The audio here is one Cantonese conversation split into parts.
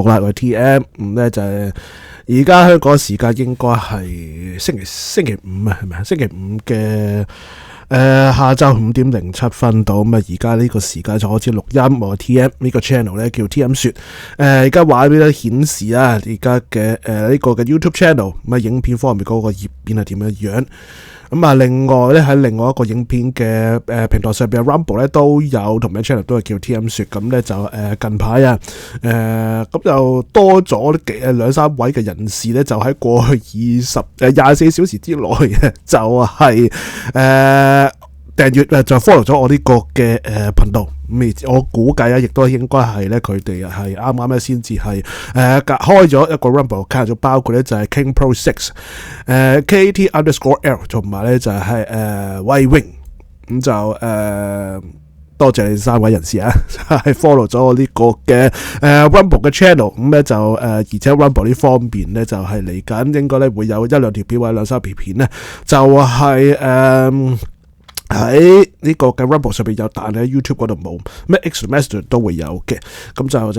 報啦，或 TM 咁咧就係而家香港時間應該係星期五啊，係咪啊？星期五嘅下晝5:07到咁啊！而家呢個時間就開始錄音，我 TM 呢個 channel 咧叫 TM 說而家畫面咧顯示啊，而家嘅呢個嘅 YouTube channel 咁啊，影片方面嗰個頁面係點樣？咁啊，另外咧喺另外一個影片嘅平台上邊 Rumble 咧都有同名 channel 都係叫 TM 說，咁咧就近排啊咁就多咗2-3位嘅人士咧，就喺過去24小時之內嘅就係訂閱就 follow 咗我呢個嘅頻道。我估計啊，亦都應該係咧，佢哋係啱啱咧先至係開咗一個 Rumble account，就包括咧就係 King Pro 6、KT_L 同埋咧就係威 wing， 咁就多謝你3位人士啊，係 follow 咗我呢個嘅Rumble 嘅 channel， 咁咧就而且 Rumble 呢方面咧就係嚟緊應該咧會有1-2條片或者2-3條片咧，就係喺呢個嘅 Rumble 上邊有，但喺 YouTube 嗰度冇，咩 Extra Master 都會有嘅。咁就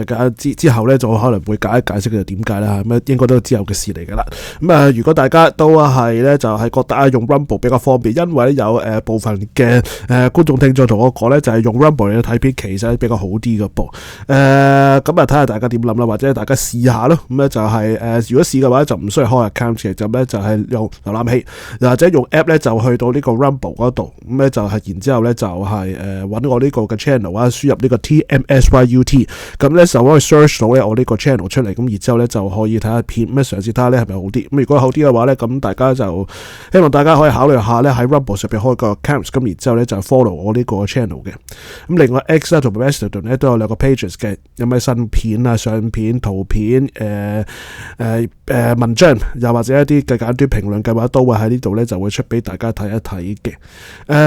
之後咧就可能會解釋嘅點解啦，咁應該都之後嘅事嚟噶啦。咁啊，如果大家都係咧就係覺得啊用 Rumble 比較方便，因為咧有部分嘅觀眾聽眾同我講咧就係用 Rumble 嚟睇片其實比較好啲嘅噃。咁啊睇下大家點諗啦，或者大家試下咯。咁咧就係如果試嘅話就唔需要開 account 嘅，就咧就係用瀏覽器，或者用 app 咧就去到呢個 Rumble 嗰度。咧就係然之後咧就係揾我呢個嘅 channel 啊，輸入呢個 TMSYUT， 咁咧就可以 search 到咧我呢個 channel 出嚟，咁然之後咧就可以睇下片，咩嘗試睇下咧係咪好啲。咁如果好啲嘅話咧，咁大家就希望大家可以考慮下咧喺 Rumble 上邊開個 account， 咁然之後咧就 follow 我呢個 channel 嘅。咁另外 X 啦同埋 Mastodon 咧都有2個 pages 嘅，有咩新片啊、相片、圖片、文章，又或者一啲嘅簡短評論嘅話，都會喺呢度咧就會出俾大家睇一睇嘅。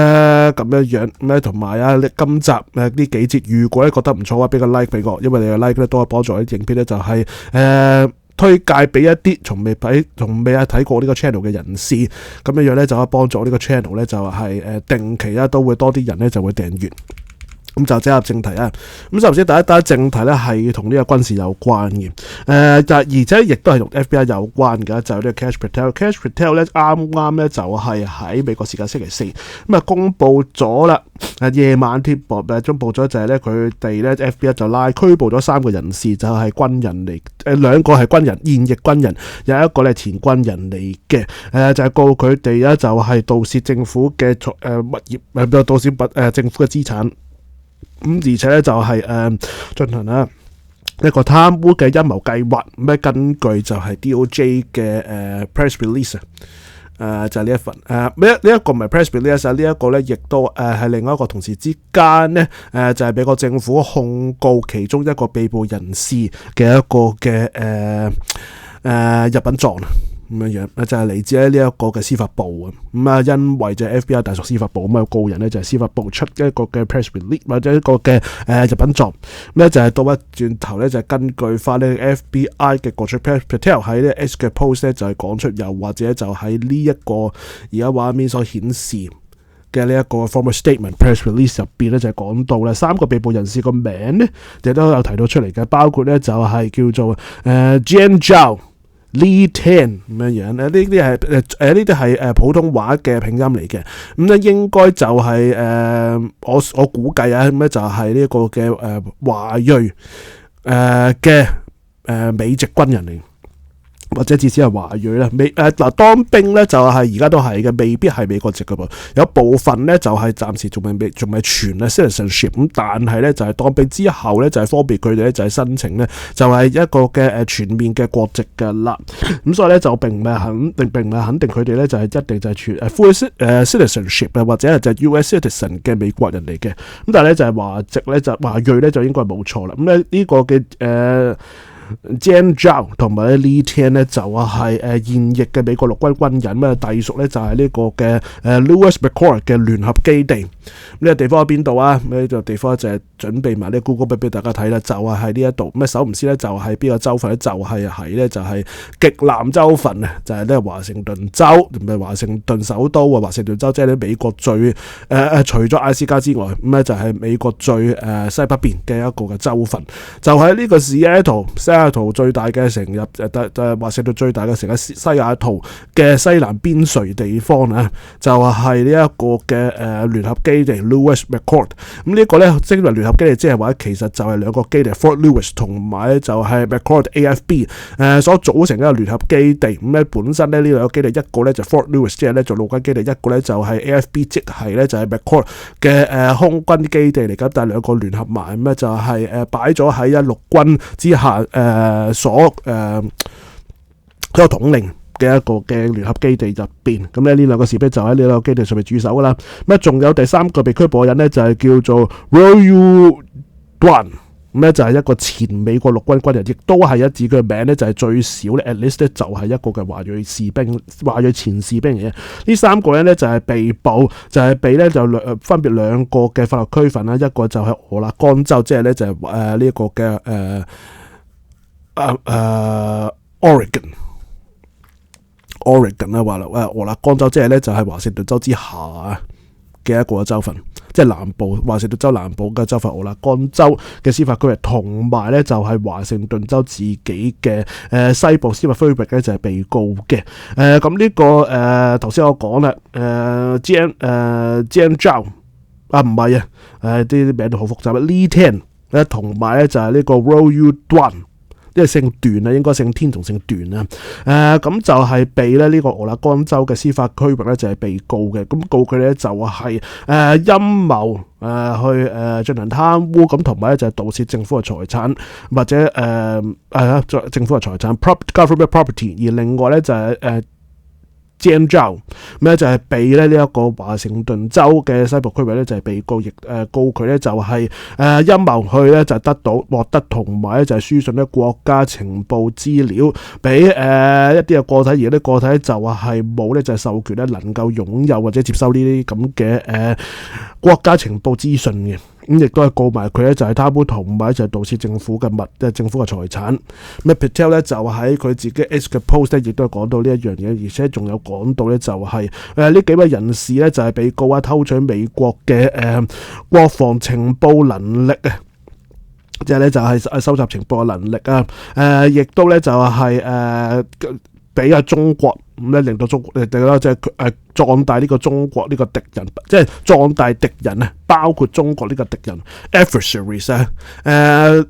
咁樣咧，同埋啊，今集呢幾節，如果咧覺得唔錯嘅話，俾個 like 俾我，因為你嘅 like 咧都係幫助啲影片咧，就係推介俾一啲從未睇過呢個 channel 嘅人士，咁樣咧就可以幫助呢個 channel 咧就係定期啊都會多啲人咧就會訂閱。咁就即入正題啊！咁首先第一單正題咧係同呢個軍事有關嘅，而且亦都係同 FBI 有關嘅，就係呢個 Kash Patel。Kash Patel 咧啱咧就係喺美國時間星期四咁啊公佈咗啦，夜晚貼報公佈咗就係咧佢哋咧 FBI 就拘捕咗3個人士，就係軍人嚟，2個係軍人，現役軍人，有一個咧前軍人嚟嘅，就係告佢哋咧就係盜竊政府嘅物業，盜竊政府嘅資產。咁而且咧就係進行啦一個貪污嘅陰謀計劃，咁根據就係 DOJ 嘅press release 就係呢一份呢一個唔係 press release 啊，呢一個咧亦都係另外一個同事之間咧就係美國政府控告其中一個被捕人士嘅一個嘅入稟狀咁樣就係嚟自呢一個嘅司法部啊，咁啊因為就係 FBI 大屬司法部咁啊告人咧就係司法部出一個嘅 press release 或者一個嘅入稟狀，咁咧就係倒一轉頭咧就係根據翻呢 FBI 嘅局長 Patel 喺呢 X 嘅 post 咧就係講出，又或者就喺呢一個而家畫面所顯示嘅呢一個 formal statement press release 入邊咧就係講到咧3個被捕人士個名咧亦都有提到出嚟嘅，包括咧就係叫做Jian Zhao、Lee Tan 咁樣呢啲係普通話嘅拼音嚟嘅，咁咧應該就係我估計啊，咁咧就係呢一個嘅華裔嘅美籍軍人嚟。或者至少係華裔啦，當兵咧就係而家都係嘅，未必係美國籍嘅噃。有部分咧就係暫時仲未全咧 citizenship， 咁但係咧就係當兵之後咧就係方便佢哋咧就係申請咧就係一個嘅全面嘅國籍嘅啦。咁所以咧就並唔係肯定佢哋咧就係一定就係全full citizenship 啊，或者係就係 US citizen 嘅美國人嚟嘅。咁但係咧就係華籍咧就華裔咧就應該冇錯啦。咁咧呢個嘅Jian Zhao 同埋 Lee Tan 咧就係現役嘅美國陸軍軍人，隸屬咧就係呢個嘅Lewis McChord 嘅聯合基地。呢個地方喺邊度啊？呢個地方就係準備埋呢 Google Map 俾大家睇啦，就係喺呢一度。咁首唔知咧就係邊個州份咧？就係喺咧就係極南州份啊，就係咧華盛頓州，唔係華盛頓首都啊，華盛頓州即係咧美國最除咗阿斯加之外，咁咧就係美國最西北邊嘅一個嘅州份，就喺呢個西雅圖最大嘅城入華盛頓最大嘅城喺西雅圖嘅西南邊陲地方啊，就係呢一個嘅聯合基地 Lewis McChord。咁呢個咧即係聯合基地，即係話其實就係兩個基地 Fort Lewis 同埋就係 McChord AFB 所組成一個聯合基地。咁咧本身咧呢兩個基地，一個咧就 Fort Lewis 即係咧做陸軍基地，一個咧就係 AFB 即係咧就係 McChord 嘅空軍基地嚟㗎。但係兩個聯合埋咁咧就係擺咗喺一陸軍之下所一個統領嘅一個嘅聯合基地入邊。咁咧呢兩個士兵就喺呢兩個基地上面駐守噶啦。咁仲有第三個被拘捕嘅人咧就係叫做 Royal Duan。咁咧就係一個前美國陸軍軍人，亦都係一指佢嘅名咧就係最少咧 at least 咧就係一個嘅華裔士兵、華裔前士兵嚟嘅。呢三個人咧就係被捕，就係被咧就分別兩個嘅法律區分啦，一個就係俄勒岡州，即係咧就係呢一個嘅Oregon 啦，話啦俄勒岡州，即係咧就係華盛頓州之下嘅一個州份，即係南部華盛頓州南部嘅州份俄勒岡州嘅司法區域，同埋咧就係華盛頓州自己嘅西部司法區域咧就係被告嘅。咁呢個頭先我講啦，Jian Zhao 啊唔係啊，啲名都好複雜啊 Li Tian 咧同埋咧就係呢個 Royal Duan。因為姓段啊，應該姓天同姓段啊，咁就係被咧呢個俄勒岡州嘅司法區域咧就係被告嘅，咁告佢咧就係陰謀去進行貪污，咁同埋咧就係盜竊政府嘅財產或者政府嘅財產 government property， 而另外咧就係Jian Zhao 咁就係被咧呢一個華盛頓州嘅西部區域咧就係被告，亦告佢咧就係陰謀去咧就獲得同埋咧就係輸送咧國家情報資料俾一啲嘅個體，而啲個體就係冇咧就係授權咧能夠擁有或者接收呢啲咁嘅國家情報資訊嘅。咁亦都係告埋佢咧，就係貪污同埋就係盜竊政府嘅政府嘅財產。咁 Patel 咧就喺佢自己 X 嘅 post 咧，亦都係講到呢一樣嘢，而且仲有講到咧就係呢幾位人士咧就係被告偷取美國嘅國防情報能力啊，即係咧就係收集情報嘅能力啊，亦都咧就係俾中國咁咧，令到中國即係壯大呢個中國呢個敵人，即係壯大敵人啊，包括中國呢個敵人 adversaries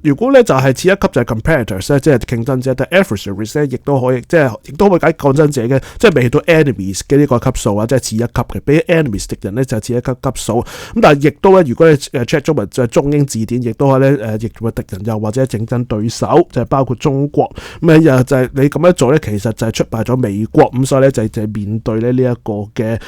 如果咧就係次一級就係 competitors 咧，即係競爭者，但 adversaries 咧亦都可以即係亦都可以解競爭者嘅，即係未到 enemies 嘅呢個級數啊，即係次一級嘅，比 enemies 敵人咧就係次一級數。咁但係亦都咧，如果你check 中文就係中英字典，亦都係咧譯為敵人又或者競爭對手，就係包括中國。咁又就係你咁樣做咧，其實就係出賣咗美國，咁所以咧就係面對咧呢一個嘅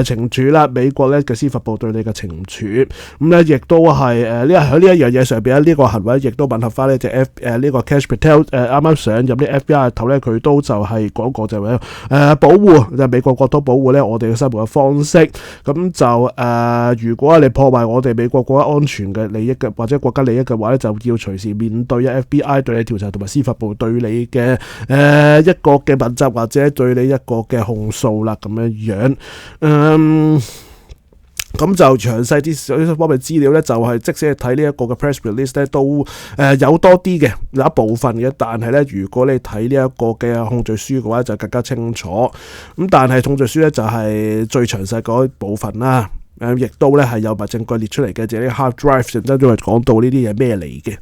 懲處啦，美國咧嘅司法部對你嘅懲處，咁咧亦都係喺呢一樣嘢上邊呢個行為亦都吻合翻呢隻呢個 Kash Patel 啱啱上任啲 FBI 頭咧，佢都就係講過就係保護就係美國國土保護咧我哋嘅生活嘅方式，咁就如果你破壞我哋美國國家安全嘅利益嘅或者國家利益嘅話咧，就要隨時面對FBI 對你調查同埋司法部對你嘅一個嘅問責或者對你一個嘅控訴啦，咁樣咁就詳細啲呢方面資料咧，就係即使係睇呢一個嘅 press release 咧，都有多啲嘅有一部分嘅，但係咧如果你睇呢一個嘅控罪書嘅話，就更加清楚。咁但係控罪書咧就係最詳細嗰部分啦。亦都咧係有埋證據列出嚟嘅，就係啲 hard drive 陣間都係講到呢啲嘢咩嚟嘅，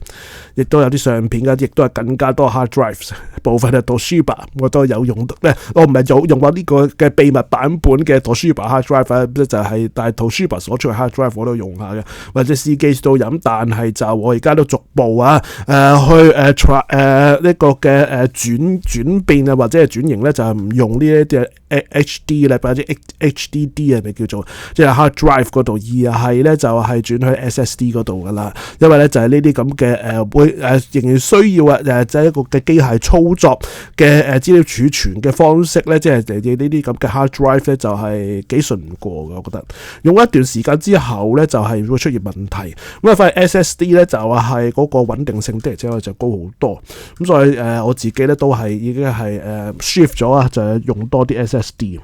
亦都有啲相片嘅，亦都係更加多 hard drives 部分係 Toshiba 我都有用咧，我唔係有用過呢個嘅秘密版本嘅 Toshiba hard drive 就係但係 Toshiba 所出嘅 hard drive 我都用下嘅，或者司機都飲，但係就我而家都逐步去呢個嘅轉變啊，或者係轉型咧，就係唔用呢一啲HD 咧，或者 HDD 咪叫做即係 hard drive。drive 嗰度，而係咧就係轉去 SSD 嗰度噶啦。因為咧就係呢啲咁嘅會仍然需要就係一個嘅機械操作嘅資料儲存嘅方式咧，即係呢啲咁嘅 hard drive 咧就係幾順唔過嘅，我覺得用一段時間之後咧就係會出現問題。咁啊，反而 SSD 咧就係嗰個穩定性的而且確就高好多。咁所以我自己咧都係已經係shift 咗啊，就係用多啲 SSD。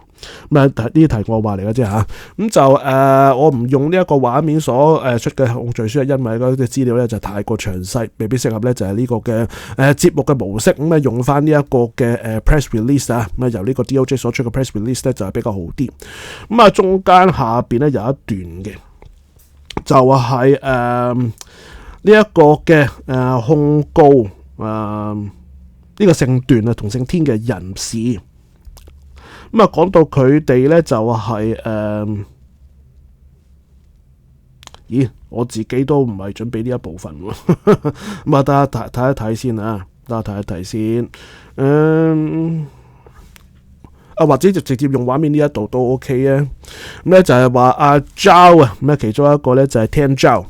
咁呢啲題外話嚟嘅啫嚇。咁就我唔用呢一個畫面所出嘅控罪書，因為嗰啲資料咧就太過詳細，未必適合咧就係呢個嘅節目嘅模式。咁用翻呢一個嘅press release 啊，咁由呢個 DOJ 所出嘅 press release 咧就係比較好啲。咁中間下邊咧有一段嘅，就係呢一個嘅控告呢個姓段啊同姓天嘅人士。咁講到佢哋咧就係我自己都唔係準備呢一部分喎。咁等下睇一睇先啊，等下睇一睇先。或者就直接用畫面呢一度都 OK 啊。咁咧就係話阿 Zhao 啊，咁其中一個咧就係 Tian Zhao。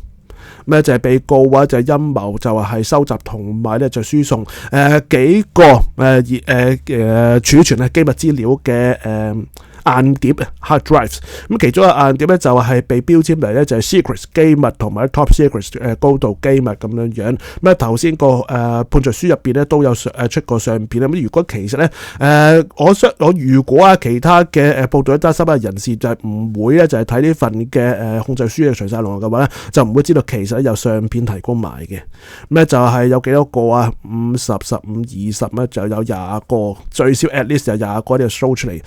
咩就係被告啊，就係陰謀，就係收集同埋咧就輸送幾個儲存機密資料嘅硬碟 hard drives。咁其中一個硬碟咧就係被標籤嚟咧就係 secret 機密同埋 top secret 高度機密咁樣樣。咁頭先個判罪書入邊咧都有出過相片啦。咁如果其實咧我如果其他嘅報道一單新聞人士就係唔會咧就係睇呢份嘅控罪書嘅詳細內容嘅話咧，就唔會知道其實有相片提供埋嘅。咁就係有幾多個啊？50、15、20咧就有20個，最少 at least 有20個呢度 show 出嚟。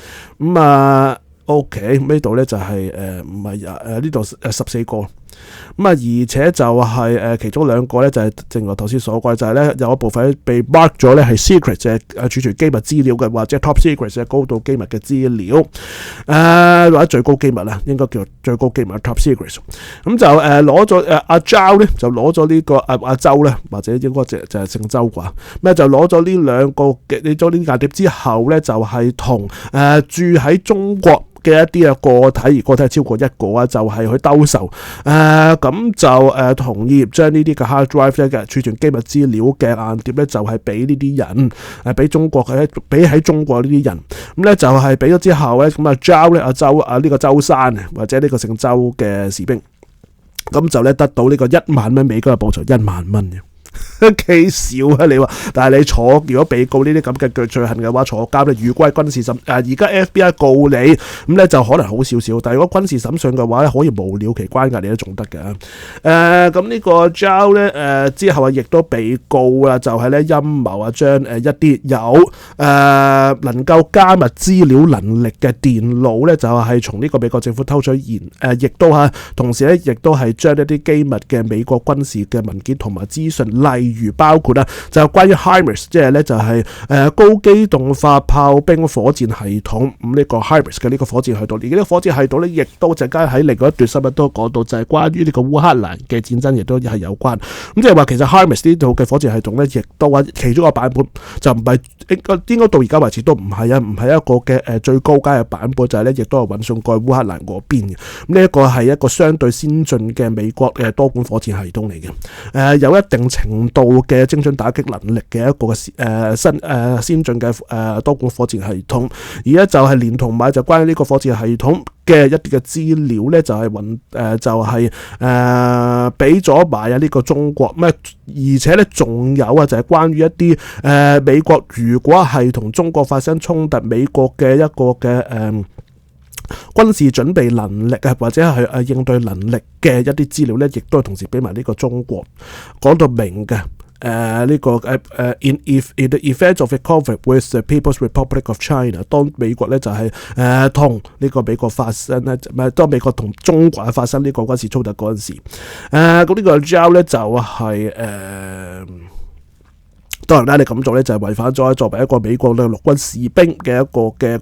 OK， 呢度咧就係唔係呢度14個。而且就係其中2個咧就係正如頭先所講，就係咧有一部分被 mark 咗咧係 secret 即係儲存機密資料嘅，或者 top secret 即係高度機密嘅資料，或者最高機密啦，應該叫最高機密 top secret。咁就攞咗阿 Zhao 咧就攞咗呢個阿周咧，或者應該就係姓周啩，咩就攞咗呢2個嘅你咗呢啲硬碟之後咧，就係同住喺中國嘅一啲個體，而個體超過1個啊，就係去兜售，咁就同意將呢啲嘅 hard drive 嘅儲存機密資料嘅硬碟咧，就係俾呢啲人，俾中國俾喺中國呢啲人，咁咧就係俾咗之後咧，咁Zhao 咧呢個周生或者呢個姓周嘅士兵，咁就咧得到呢個1萬蚊美金嘅報酬，1萬蚊嘅。幾少啊你話？但係你如果被告呢啲咁嘅罪行嘅話，坐監咧，如果係軍事審而家 FBI 告你咁咧就可能好少少，但係如果軍事審訊嘅話咧，可以無了期關押你都仲得嘅。咁呢個 Zhao 咧之後亦都被告啦，就係咧陰謀將一啲有能夠加密資料能力嘅電腦咧，就係從呢個美國政府偷取亦都同時咧亦都係將一啲機密嘅美國軍事嘅文件同埋資訊，例如包括就關於 HIMARS， 即係咧就係高機動化炮兵火箭系統。咁呢個 HIMARS 嘅呢個火箭系統，而呢個火箭系統咧，亦都陣間喺另外一段新聞都講到，就係關於呢個烏克蘭嘅戰爭，亦都係有關。咁即係話其實 HIMARS 呢度嘅火箭系統咧，亦都其中一個版本就唔係應該到而家為止都唔係唔係一個嘅最高階嘅版本，就係咧亦都係運送過去烏克蘭嗰邊嘅。咁呢一個係一個相對先進嘅美國嘅多管火箭系統嚟嘅，有一定程度嘅精準打擊能力嘅一個先進嘅多管火箭系統。而家就係連同埋就關於呢個火箭系統嘅一啲嘅資料咧，就係俾咗埋呢個中國咩？而且咧仲有就係關於一啲美國如果係同中國發生衝突，美國嘅一個嘅軍事準備能力或者係應對能力嘅一啲資料咧，亦都係同時俾埋呢個中國。講到明嘅。呢個in the event of a conflict with the People's Republic of China， 當美國咧就係同呢個美國發生咧，當美國同中國發生呢個軍事衝突嗰陣時，咁呢個 Zhao 咧就係當然啦，你咁做咧就係違反咗作為一個美國嘅陸軍士兵嘅一個嘅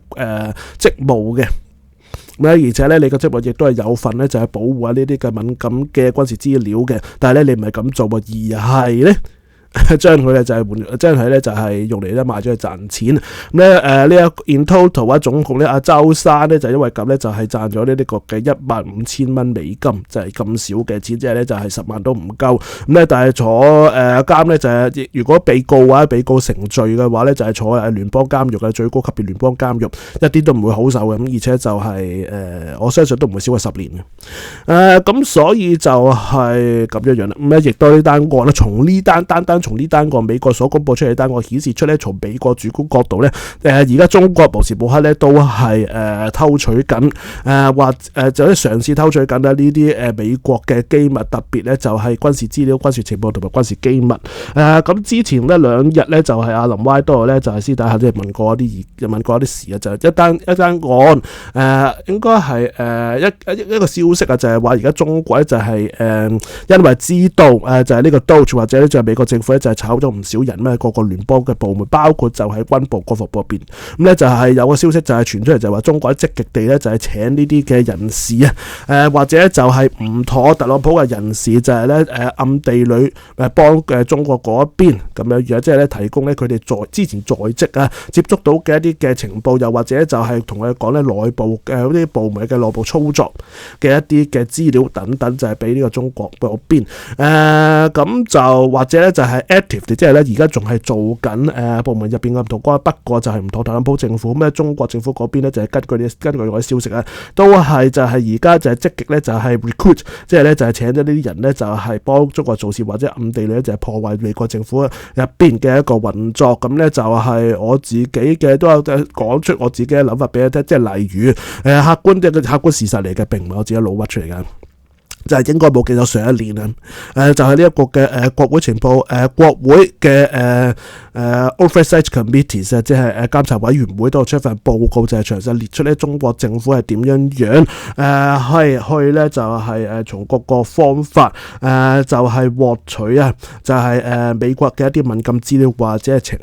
職務嘅。而且咧，你嘅職務亦都係有份咧，就係保護呢啲嘅敏感嘅軍事資料嘅。但係咧，你唔係咁做，而係咧將佢咧就係用嚟咧賣咗去賺錢。咁咧呢一 in total 啊，總共咧阿周生咧就因為咁咧就係賺咗呢個嘅15000蚊美金，就係咁少嘅錢，即係咧就係10萬都唔夠。咁咧但係坐監咧就係如果被告成罪嘅話咧就係坐聯邦監獄嘅最高級別聯邦監獄，一啲都唔會好受嘅。咁而且就係我相信都唔會少過10年嘅。咁所以就係咁樣啦。咁咧亦都呢單案咧，從呢單案美國所公佈出嚟單案顯示出咧，從美國主觀角度咧，而家中國無時無刻咧都係偷取緊就係嘗試偷取緊呢啲美國嘅機密，特別咧就係軍事資料、軍事情報同埋軍事機密。咁之前呢兩日咧就係阿林歪多咧就係私底下即係問過一啲事啊，就係一單案應該係一個消息啊，就係話而家中國咧就係因為知道就係呢個 Doge 或者咧就係美國政府咧就係炒咗唔少人咧，各個聯邦嘅部門，包括就係軍部、國防部入邊。咁咧就係有個消息就係傳出嚟，就係話中國積極地咧就係請呢啲嘅人士啊，或者就係唔妥特朗普嘅人士，就係咧暗地裏幫中國嗰一邊咁樣樣，即係咧提供咧佢哋之前在職啊接觸到嘅一啲嘅情報，又或者就係同佢講咧內部嘅嗰啲部門嘅內部操作嘅一啲嘅資料等等，就係俾呢個中國嗰邊。咁就或者咧就係 active， 即係咧而家仲係做緊部門入邊嘅唔同關，不過就係唔妥特朗普政府。咁咧中國政府嗰邊咧就係根據嗰啲消息啊，都係就係而家就係積極咧就係 recruit， 即係咧就係請咗呢啲人咧就係幫中國做事，或者暗地裏咧就係破壞美國政府入邊嘅一個運作。咁咧就係我自己嘅都有講出我自己嘅諗法俾你聽，即係例如客觀事實嚟嘅，並唔係我自己腦屈出嚟嘅。就係應該冇記錯上一年啊，就係呢一個嘅國會情報國會嘅Oversight Committees 即係監察委員會都出一份報告，就係詳細列出咧中國政府係點樣去咧就係從各個方法就係獲取就係美國嘅一啲敏感資料或者情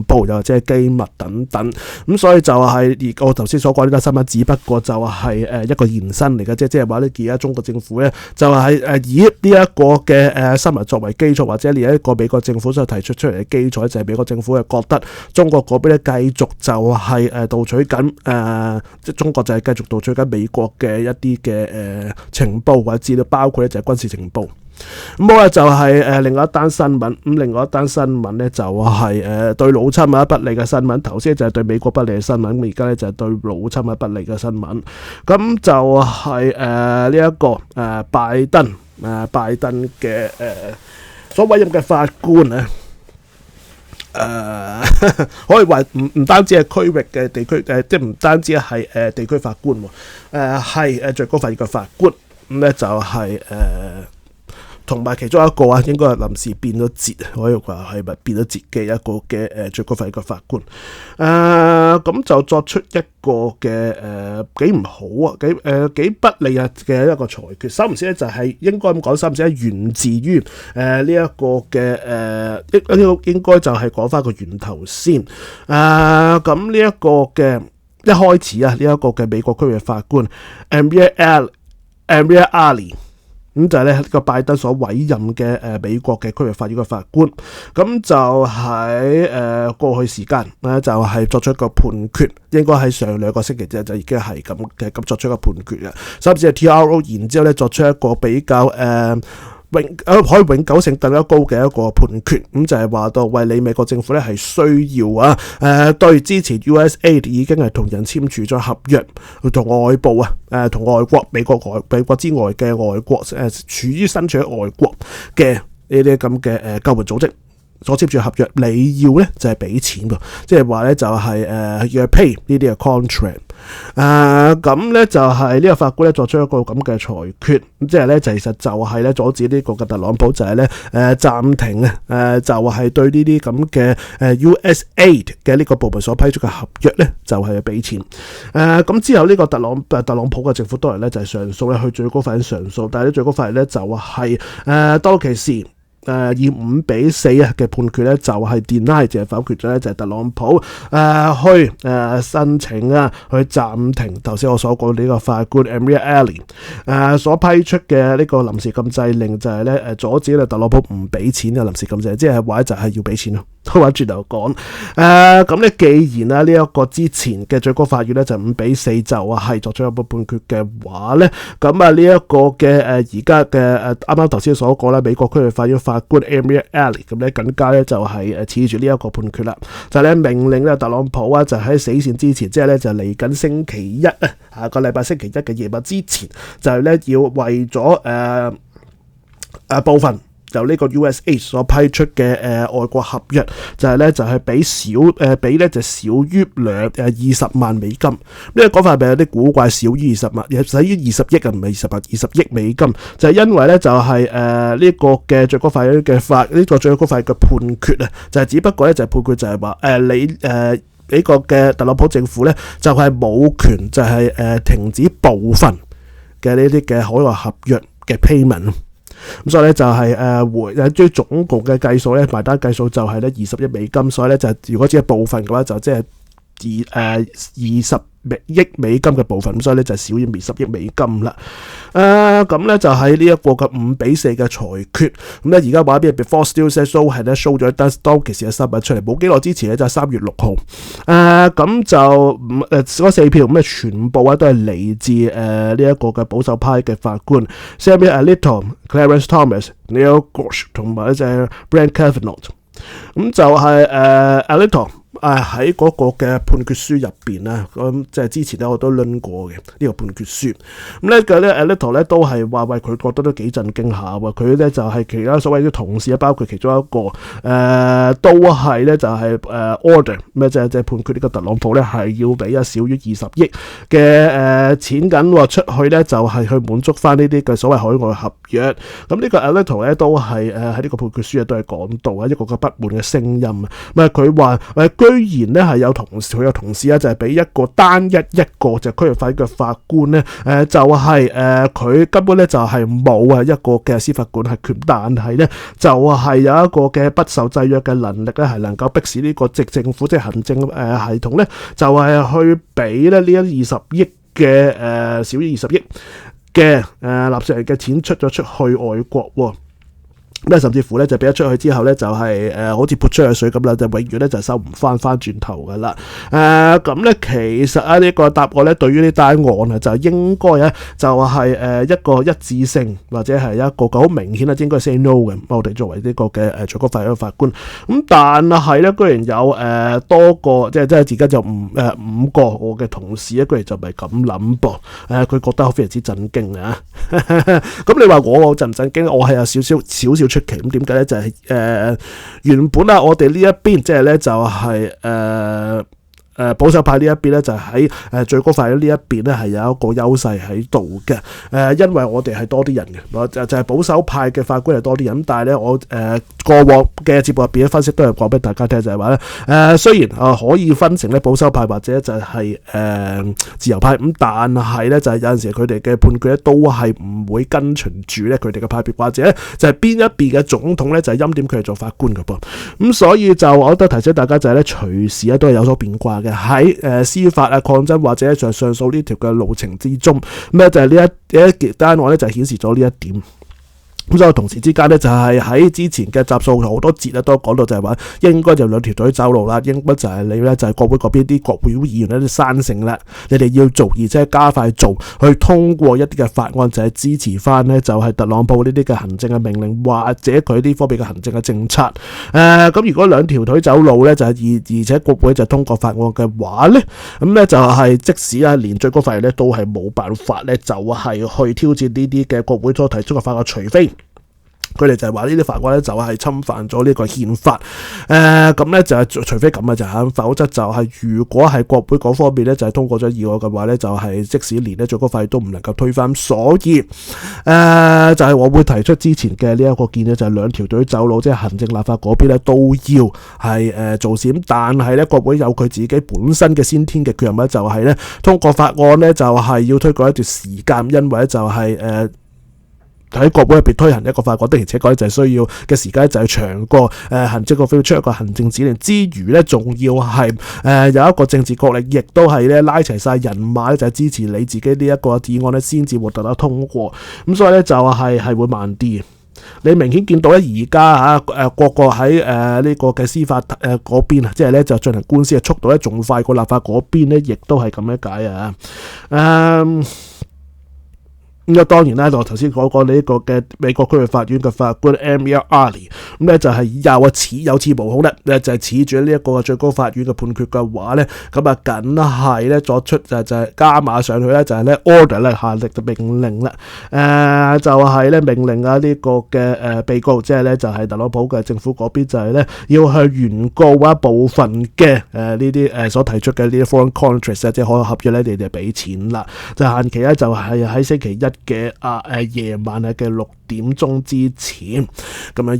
報又或者機密等等。咁所以就係我頭先所講呢單新聞，只不過就係一個延伸嚟嘅啫，即係話咧而家中國政府咧就係以呢一個嘅新聞作為基礎，或者連一個美國政府所提出嚟嘅基礎，就係美國政府係覺得中國嗰邊咧繼續就係盜取緊即係中國就係繼續盜取緊美國嘅一啲嘅情報或者資料，包括咧就係軍事情報。咁好啦，就係另外一單新聞。咁另外一單新聞咧就係對老親不利嘅新聞。頭先就係對美國不利嘅新聞，咁而家咧就係對老親不利嘅新聞。咁就係呢一個拜登嘅所委任嘅法官啊。可以話唔單止係區域嘅地區即係唔單止係地區法官，係最高法院嘅法官。咁咧就係同埋其中一個應該係臨時變咗節，可以話係咪變咗節嘅一個嘅最高法院嘅法官。咁就作出一個嘅幾唔好幾不利嘅一個裁決。首先咧就係應該咁講，首先係源自於呢一個嘅應該就係講翻個源頭先。咁呢一個嘅一開始呢一個嘅美國區域法官 Amir Ali。咁就係咧呢個拜登所委任嘅美國嘅區域法院嘅法官，咁就喺過去時間咧就係作出一個判決，應該喺上2個星期就已經係咁作出一個判決嘅，甚至係 TRO， 然之後咧作出一個比較可以永久性更加高嘅一個判決。咁就係話到為你美國政府咧係需要對之前 USAID 已經係同人簽署咗合約，同外部同外國美國之外嘅外國處於身處喺外國嘅呢啲咁嘅救援組織所簽署合約，你要咧就係俾錢喎，即係話咧就係要 pay 呢啲嘅 contract。咁咧就係呢個法官咧作出一個咁嘅裁決，咁即係咧其實就係咧阻止呢個嘅特朗普就係咧暫停就係對呢啲咁嘅USAID 嘅呢個部門所批出嘅合約咧就係俾錢。咁之後呢個特朗普嘅政府當然咧就係上訴咧去最高法院上訴，但係咧最高法院咧就係當其時以5-4嘅判決咧就係 deny 就係否決咗咧就係特朗普去申請去暫停頭先我所講呢個法官 Amir Ali 所批出嘅呢個臨時禁制令，就係咧阻止特朗普唔俾錢嘅臨時禁制，即係話就係要俾錢咯。都話轉頭講咁咧，既然呢一個之前嘅最高法院咧就5-4就係作出一個判決嘅話咧，咁呢一個嘅而家嘅啱啱頭先所講啦，美國區域法院法官 Amir Ali 咁咧更加咧就係恃住呢一個判決啦，就係咧命令咧特朗普就喺死線之前，即係咧就嚟緊星期一下個禮拜星期一嘅夜晚之前，就係咧要為咗部分由呢個 USA 所批出嘅外國合約，就係俾咧就少於20萬美金。呢個講法係咪有啲古怪？少於20萬，少於20億啊，唔係20萬，20億美金。就係因為咧就係呢個嘅最高法院嘅呢個最高法院嘅判決啊，就係只不過咧就係判決就係話你呢個嘅特朗普政府咧就係冇權就係停止部分嘅呢啲嘅海外合約嘅 payment。咁所以咧就係最總共嘅計數咧，埋單計數就係咧20億美金，所以咧就如果只係部分嘅話，就即係20億美金嘅部分，所以咧就少於20億美金啦。咁咧就喺呢一個嘅5-4嘅裁決，咁咧而家話邊 Before Still Says So 係咧 show 咗單當其時嘅新聞出嚟，冇幾耐之前咧就係3月6號。咁就嗰4票咁全部都係嚟自呢一個嘅保守派嘅法官 Samuel Alito、Clarence Thomas、Neil Gorsuch 同埋咧就係 Brett Kavanaugh。咁就係Alito。喺嗰個嘅判決書入邊咧，咁即係之前咧我都論過嘅呢個判決書。咁咧嘅咧 Alito 咧都係話為佢覺得都幾震驚下喎。佢咧就係其他所謂嘅同事包括其中一個都係咧就係order 咩就係判決呢個特朗普咧係要俾少於20億嘅錢緊出去咧，就係去滿足翻呢啲嘅所謂海外合約。咁呢個 Alito 咧都係喺呢個判決書都係講到一個嘅不滿嘅聲音啊。咁佢話居然咧係有同事就係俾一個單一個就區域法院嘅法官咧，就係佢根本咧就係冇一個嘅司法管轄權，但係咧就係有一個嘅不受制約嘅能力咧，係能夠迫使呢個政府即係行政系統咧，就係去俾咧呢一20億嘅少於20億嘅納稅人嘅錢出咗出去外國喎。咁甚至乎咧就俾咗出去之後咧，就係好似潑出去水咁啦，就永遠咧就收唔翻轉頭噶啦。咁咧其實呢個答案咧，對於呢單案就應該就係一個一致性，或者係一個好明顯應該 say no 嘅。我哋作為呢個嘅最高法院嘅法官，咁但係咧居然有多個即係而家就5個我嘅同事居然就唔係咁諗噃。佢覺得非常之震驚啊！咁你話我震唔震驚？我係有少少出奇。咁點解咧？就係原本我哋呢一邊即係咧就係保守派呢一邊咧就喺最高法院呢一邊咧係有一個優勢喺度嘅。因為我哋係多啲人嘅，就係保守派嘅法官係多啲人。但係咧我過往嘅節目入邊嘅分析都係講俾大家聽，就係話咧雖然可以分成咧保守派或者就係自由派咁，但係咧就係有陣時佢哋嘅判決咧都係唔會跟隨住咧佢哋嘅派別，或者就係邊一邊嘅總統咧就係欽點佢哋做法官嘅噃。咁所以就我都提醒大家就係咧隨時都係有所變卦嘅。喺司法抗爭或者上訴呢條嘅路程之中，咁就係呢一件單案咧就顯示咗呢一點。咁所以同時之間咧就係喺之前嘅集數好多節都講到就係話應該就兩條隊走路啦，應該就係你咧就係國會嗰邊啲國會議員咧啲生性啦，你哋要做而且加快做去通過一啲嘅法案，就係支持翻咧就係特朗普呢啲嘅行政嘅命令或者佢呢方面嘅行政嘅政策。咁如果兩條腿走路咧就係而且國會就通過法案嘅話咧，咁咧就係即使連最高法院咧都係冇辦法咧就係去挑戰呢啲嘅國會所提出嘅法案，除非佢哋就係話呢啲法案咧就係侵犯咗呢個憲法。咁咧就係除非咁就否則就係如果係國會嗰方面咧就係通過咗議案嘅話咧，就係即使連咧最高法院都唔能夠推翻。所以就係我會提出之前嘅呢一個建議，就係兩條隊走路，即係行政立法嗰邊咧都要係做事。但係咧國會有佢自己本身嘅先天嘅缺陷咧，就係咧通過法案咧就係要推過一段時間，因為就係喺國會入邊推行一個法案，的而且確就係需要嘅時間就係長過行政局出一個行政指令之餘咧，仲要係有一個政治角力，亦都係咧拉齊晒人馬咧，就係支持你自己呢一個議案咧，先至獲得通過。咁所以咧就係會慢啲。你明顯見到咧，而家個個喺呢個嘅司法嗰邊啊，即係咧就進行官司嘅速度咧，仲快過立法嗰邊咧，亦都係咁樣解啊。咁當然啦，我頭先講過呢個嘅美國區域法院嘅法官 Amir Ali， 咁咧就係有恃無恐咧，就係恃住呢一個最高法院嘅判決嘅話咧，咁啊梗係咧作出就係加碼上去咧，就係咧 order 咧下令嘅命令啦，就係咧命令啊呢個嘅被告，即係咧就係特朗普嘅政府嗰邊就係咧要向原告啊部分嘅呢啲所提出嘅呢啲 foreign contracts 即係可能合約咧，你哋俾錢啦，就限期咧就係喺星期一嘅夜晚嘅6點鐘之前咁樣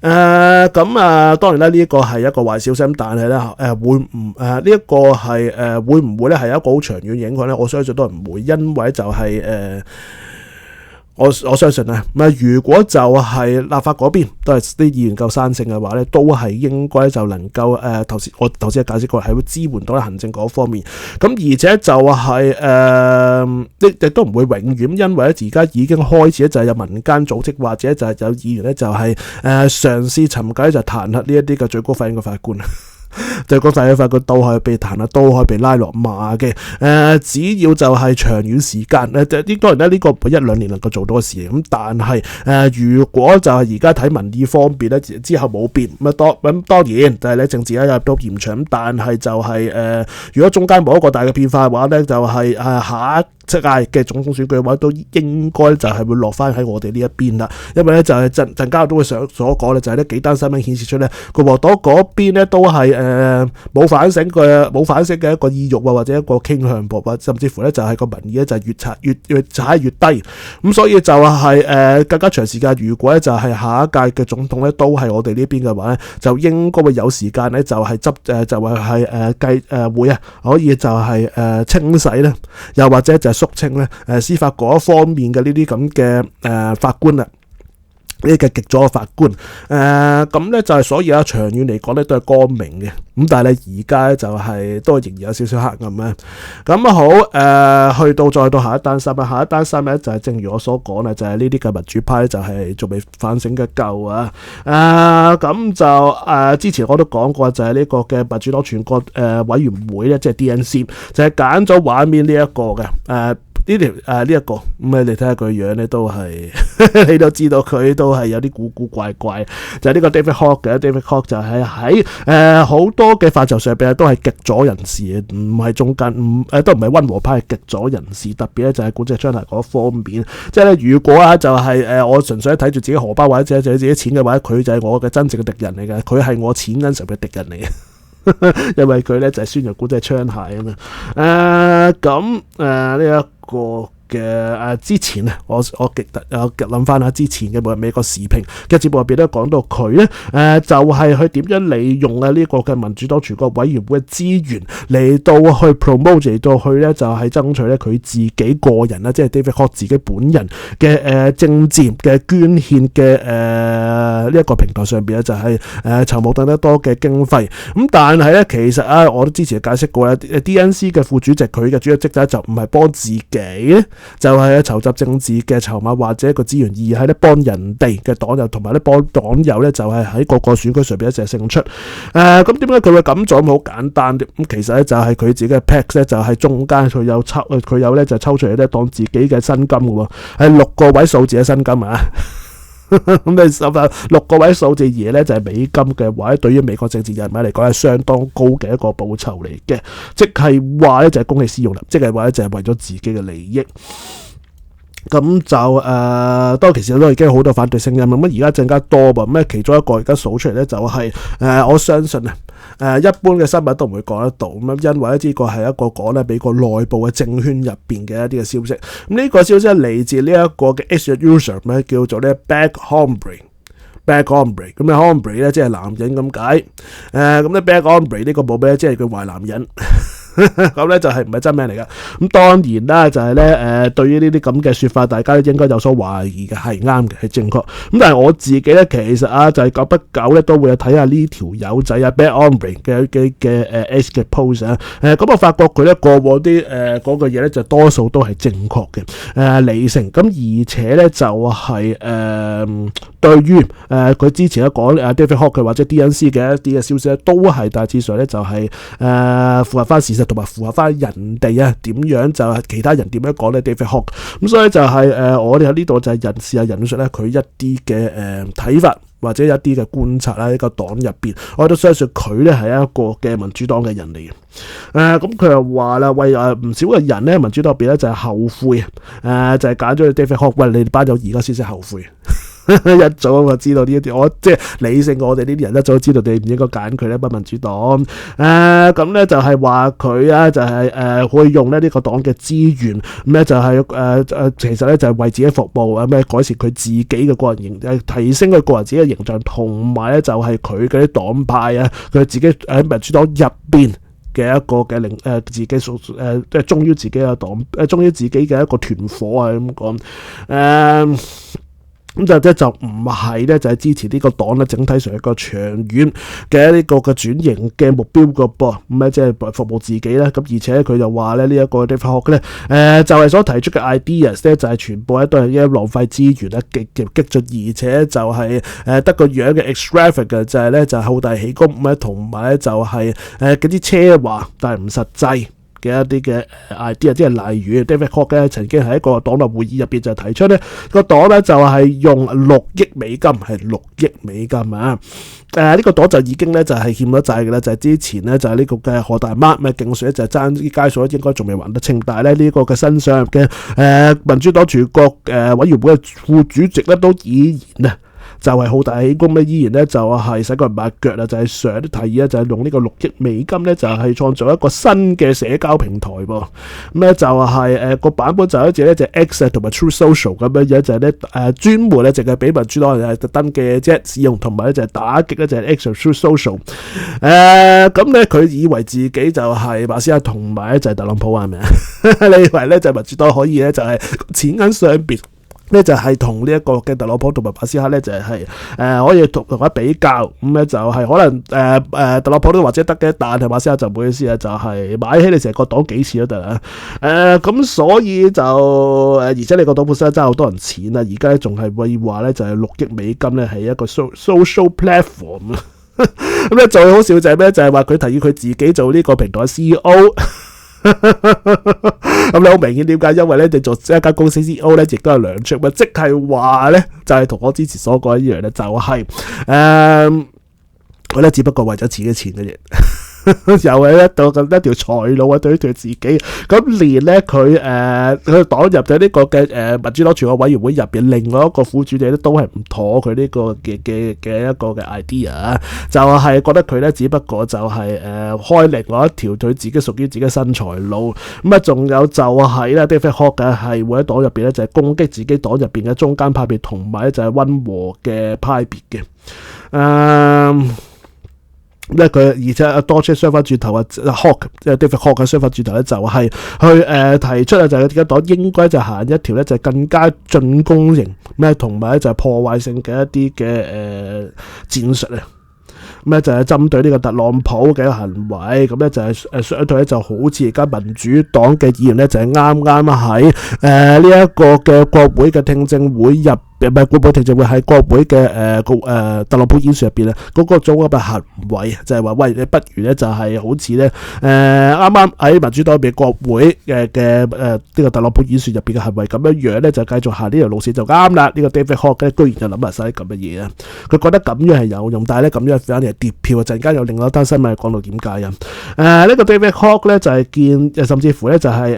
樣，當然啦，呢一個係一個壞消息，但係咧會唔呢一個係會唔會咧係一個好長遠影響咧？我相信都唔會，因為就係我相信啊，如果就係立法嗰邊都係啲議員夠生性嘅話咧，都係應該就能夠我頭先解釋過係會支援到行政嗰方面。咁而且就係亦都唔會永遠，因為咧而家已經開始咧就係有民間組織或者就係有議員咧就係嘗試尋計就彈劾呢一啲嘅最高法院嘅法官。最高法院法官都可以被彈劾，都可以被拉落馬嘅。只要就係長遠時間當然咧呢個唔係1-2年能夠做到嘅事。咁但係如果就係而家睇民意方面咧，之後冇變咁當然就係咧政治咧入到延長。咁但係就係如果中間冇一個大嘅變化嘅話咧，就係下一屆嘅總統選舉嘅話，都應該就係會落翻喺我哋呢一邊啦。因為咧就係陣間都會所講咧，就係呢幾單新聞顯示出咧，共和黨嗰邊咧都係冇反省嘅一個意欲或者一個傾向或甚至乎咧就係個民意咧就係越踩越低。咁所以就係更加長時間，如果咧就係下一屆嘅總統咧都係我哋呢邊嘅話咧，就應該會有時間咧就係會可以就係清洗咧，又或者就係肅清咧司法嗰方面嘅呢啲咁嘅法官啦。呢個極左嘅法官，咁咧就係所以長遠嚟講咧都係光明嘅，咁但係咧而家就係都仍然有少少黑暗啊。咁好，再到下一單新聞就係正如我所講啦，就係呢啲嘅民主派就係仲未反省嘅夠啊。咁就之前我都講過，就係呢個嘅民主黨全國委員會咧，即係 DNC 就係揀咗畫面呢一個嘅呢一個咁你睇下佢樣咧，都係你都知道佢都係有啲古怪怪，就係呢個 David Hogg 嘅 David Hogg 就係喺好多嘅範疇上邊都係極左人士，唔係中間，都唔係溫和派，係極左人士，特別咧就係管制槍械嗰方面。即係咧，如果就係我純粹睇住自己荷包或者自己錢嘅話，佢就係我嘅真正嘅敵人嚟嘅，佢係我錢銀上嘅敵人嚟嘅。因為佢咧就係宣揚管制槍械啊嘛。呢一個嘅之前啊，我諗翻下之前嘅美國時評嘅節目入邊都講到佢咧就係去點樣利用呢個嘅民主黨全國委員會嘅資源嚟到去 promote 嚟到去咧就係爭取咧佢自己個人啦，即係 David Hogg 自己本人嘅政治嘅捐獻嘅呢一個平台上邊咧就係籌募更多嘅經費。咁但係咧其實我都之前解釋過啦，DNC 嘅副主席佢嘅主要職責就唔係幫自己咧，就係籌集政治嘅籌碼或者一個資源，而係咧幫人哋嘅黨友同埋咧幫黨友咧就係喺各個選區上邊一齊勝出。咁點解佢會咁做？咁好簡單嘅，咁其實咧就係佢自己嘅 PAC 咧就係中間佢有咧就抽出嚟咧當自己嘅薪金嘅喎，係6個位數字嘅薪金啊。咁你6個位數字嘢咧就係美金嘅話，對於美國政治人物嚟講係相當高嘅一個報酬嚟嘅，即係話咧就係公器私用啦，即係話咧就係為咗自己嘅利益。咁就當其時都已經好多反對聲音，咁而家更加多噃。咁其中一個而家數出嚟咧就係我相信一般嘅新聞都唔會講得到咁，因為呢個係一個講咧美國內部嘅政圈入邊嘅一啲嘅消息。咁呢個消息係嚟自呢一個嘅 Asia User 咧，叫做咧 Bad Hombre。Bad Hombre 咁咧 Hombre 咧即係男人咁解。咁咧 Bad Hombre 呢個冇咩，即係佢壞男人。咁咧就係唔係真名嚟噶。咁當然啦，就係咧對於呢啲咁嘅説法，大家應該有所懷疑嘅，係啱嘅，係正確。咁但係我自己咧，其實就係久不久咧都會有睇下呢條友仔Bad Ombre嘅X 嘅 post 啊。咁我發覺佢咧過往啲嗰個嘢咧就多數都係正確嘅，理性。咁而且咧就係對於佢之前咧講David Hogg 或者 DNC 嘅一啲嘅消息咧，都係大致上咧就係符合翻事實同埋符合翻人哋點樣就係其他人點樣講咧 David Hogg。咁所以就係我哋喺呢度就係人事人述咧佢一啲嘅睇法或者一啲嘅觀察啦，呢個黨入邊，我都相信佢咧係一個嘅民主黨嘅人嚟嘅。咁佢又話啦，喂唔少嘅人咧民主黨入邊咧就係後悔就係揀咗 David Hogg。喂，你哋班友而家先至後悔。一早我知道呢一啲，我即係理性，我哋呢啲人一早知道你唔應該揀佢咧，不民主黨。咁咧就係話佢就係會用咧呢個黨嘅資源，咁咧就係其實咧就係為自己服務，咩改善佢自己嘅個人形，提升佢個人自己嘅形象，同埋咧就係佢嗰啲黨派佢自己喺民主黨入邊嘅一個嘅自己即係忠於自己嘅黨，忠於自己嘅一個團伙咁講。咁就唔係咧，就係支持呢個黨咧，整體上一個長遠嘅呢個嘅轉型嘅目標個噃，咁咧即係服務自己咧。咁而且佢就話咧呢一個 David Hogg 咧，就係所提出嘅 ideas 咧，就係全部咧都係一浪費資源咧，激進，而且就係得個樣嘅 extravagant，就係咧就係好大喜功咁咧，同埋咧就係嗰啲奢華，但係唔實際嘅一啲嘅 idea， 即係例如 David Hogg 咧曾經喺一個黨內會議入邊就提出咧個黨咧就係用6億美金，係6億美金啊！呢個黨就已經咧就係欠咗債嘅啦，就係之前咧就係呢個嘅何大媽嘅競選就係爭啲街數，應該仲未還得清，但係咧呢個嘅新上任嘅民主黨全國委員會嘅副主席咧都依然就係好大喜功咧，依然咧就係洗腳唔抹腳啦，就係上啲提議咧，就係用呢個6億美金咧，就係創造一個新嘅社交平台噃。咁咧就係個版本就好似咧就 X 同埋 True Social 咁樣樣，就係咧專門咧淨係俾民主黨人登記嘅啫，使用同埋咧就係打擊咧就係 X 同 True Social。咁咧佢以為自己就係馬斯克同埋咧就係特朗普係咪啊？你以為咧就民主黨可以咧就係錢銀上邊？咧就係同呢一個嘅特朗普同埋馬斯克咧就係可以同佢比較，咁咧就係可能特朗普都或者得嘅，但係馬斯克就唔好意思就係買起你成個黨幾次都得咁所以就而且你個黨本身爭好多人錢而家咧仲係會話咧就係6億美金咧係一個 social platform 咁咧最好笑就係咩？就係話佢提議佢自己做呢個平台 CEO。咁你好明顯點解？因為咧，你做一間公司 CEO 咧，亦都係兩出，即係話咧，就係同我之前所講一樣咧，就係佢咧只不過為咗自己錢嘅啫。又係一條財路對於佢自己，咁連咧佢黨入咗呢個嘅民主黨全國委員會入邊，另外一個副主席咧都係唔妥佢呢個嘅一個嘅 idea， 就係覺得佢咧只不過就係開另外一條佢自己屬於自己新財路，咁仲有就係咧 David Hogg 嘅係會喺黨入邊咧就係攻擊自己黨入邊嘅中間派別，同埋咧就係溫和嘅派別嘅，佢而且多出相反轉頭Hogg 即係 David Hogg 嘅相反轉頭咧，就係去提出就係自己黨應該就行一條咧就更加進攻型同埋咧就係破壞性嘅一啲嘅戰術咁咧就係針對呢個特朗普嘅行為，咁咧就係相對咧就好似而家民主黨嘅議員咧就係啱啱喺呢一個嘅國會嘅聽證會入。唔係國會聽證會喺國會嘅特朗普演說入邊嗰個組嘅行為就係話喂，你不如咧就係好似咧啱啱喺民主黨入邊國會嘅呢個特朗普演說入邊嘅行為咁樣咧，就繼續行呢條路線就啱啦。呢個 David Hogg 咧居然就諗埋晒啲咁嘅嘢啊！佢覺得咁樣係有用，但係咧咁樣反而係跌票啊！陣間有另外一單新聞講到點解呢個 David Hogg 咧就係見甚至乎咧就係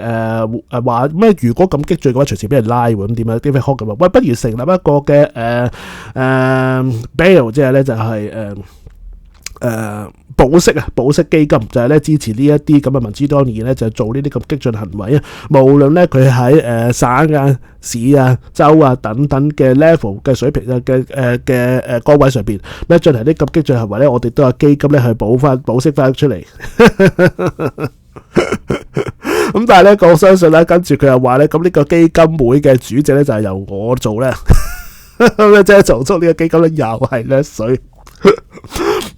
話咩？如果咁激進嘅話，隨時俾人拉喎，咁點啊 ？David Hogg 咁話喂，不如成立一個嘅bail， 即係咧就係保釋基金，就係咧支持呢一啲咁嘅民主黨議員咧就做呢啲咁激進行為啊！無論咧佢喺省啊、市啊、州啊等等嘅 level 嘅水平嘅崗位上邊咩進行啲咁激進行為咧，我哋都有基金咧去保釋翻出嚟。咁但係咧，我相信咧，跟住佢又話咧，咁呢個基金會嘅主席咧就係由我做咧，咁即係做足呢個基金咧又係甩水。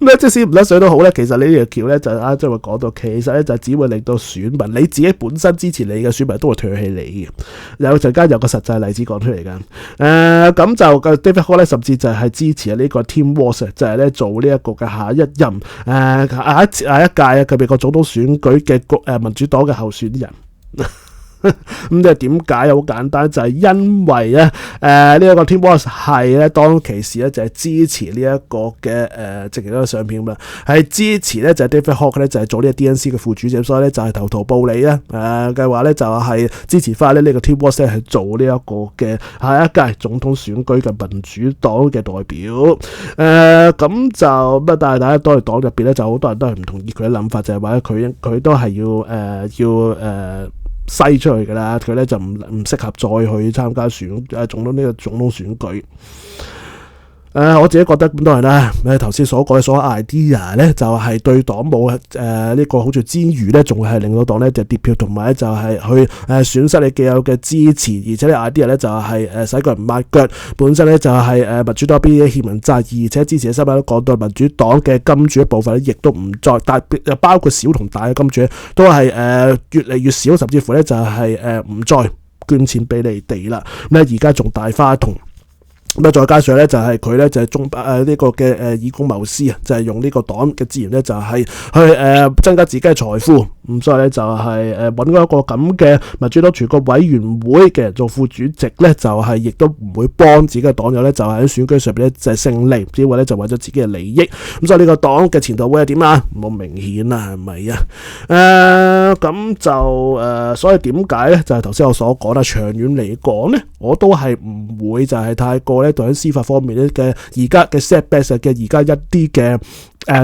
咁即使唔甩水都好咧，其實呢條橋咧就即係會講到，其實咧就只會令到選民你自己本身支持你嘅選民都會唾棄你嘅。有陣間有個實際例子講出嚟㗎。咁就個 David Hogg 咧，甚至就係支持呢個 Tim Walz，就係咧做呢一個嘅下一任下一屆嘅美國總統選舉嘅民主黨嘅候選人。咁即係點解？好簡單，就係因為咧呢一個 Tim Walz 係咧當其時咧就係支持呢一個嘅直情嗰個相片咁啦，係支持咧就係 David Hogg 咧就係做呢個 DNC 嘅副主席，所以咧就係投桃報李咧嘅話咧就係支持翻呢個 Tim Walz 係做呢一個嘅下一屆總統選舉嘅民主黨嘅代表。咁就乜？但係大家當然黨入邊咧就好多人都係唔同意佢嘅諗法，就係話佢都係要篩出去噶啦，佢咧就唔適合再去參加總統呢個總統選舉。我自己覺得咁多人啦，頭先所講嘅所有 idea 咧，就係對黨冇呢個好處之餘咧，仲係令到黨咧就跌票，同埋咧就係去損失你既有嘅支持，而且呢 idea 咧就係使個人抹腳，本身咧就係民主黨邊啲欠人債，而且之前嘅新聞都講到民主黨嘅金主一部分咧，亦都唔再，但包括小同大嘅金主都係越嚟越少，甚至乎咧就係唔再捐錢俾你哋啦。咁咧而家仲大花筒。咁再加上咧就係佢咧就係呢個嘅以公謀私啊，就係用呢個黨嘅資源咧就係去增加自己嘅財富。咁所以咧就係揾咗一個咁嘅民主黨全國委員會嘅人做副主席咧，就係亦都唔會幫自己嘅黨友咧，就係喺選舉上邊咧就係勝利，只會咧就為咗自己嘅利益。咁所以呢個黨嘅前途會係點啊？冇明顯啊，係咪啊？咁就所以點解咧？就係頭先我所講啦，長遠嚟講咧，我都係唔會就係太過咧，對喺司法方面咧嘅而家嘅 setback 嘅而家一啲嘅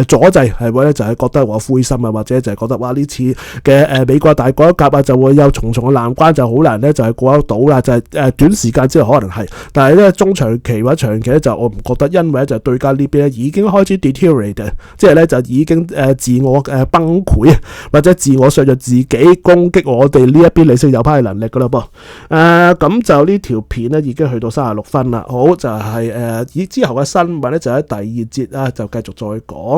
阻滯係會咧就係覺得我灰心啊，或者就係覺得哇呢次嘅美國大改革啊就會有重重嘅難關，就好難咧就係過得到啦，就係短時間之內可能係，但係咧中長期或者長期咧就我唔覺得，因為咧就對家呢邊咧已經開始 deteriorate， 即係咧就已經自我崩潰或者自我削弱自己攻擊我哋呢一邊理性右派嘅能力噶啦噃。咁就呢條片咧已經去到36分啦。好，就係之後嘅新聞咧就喺第二節就繼續再講。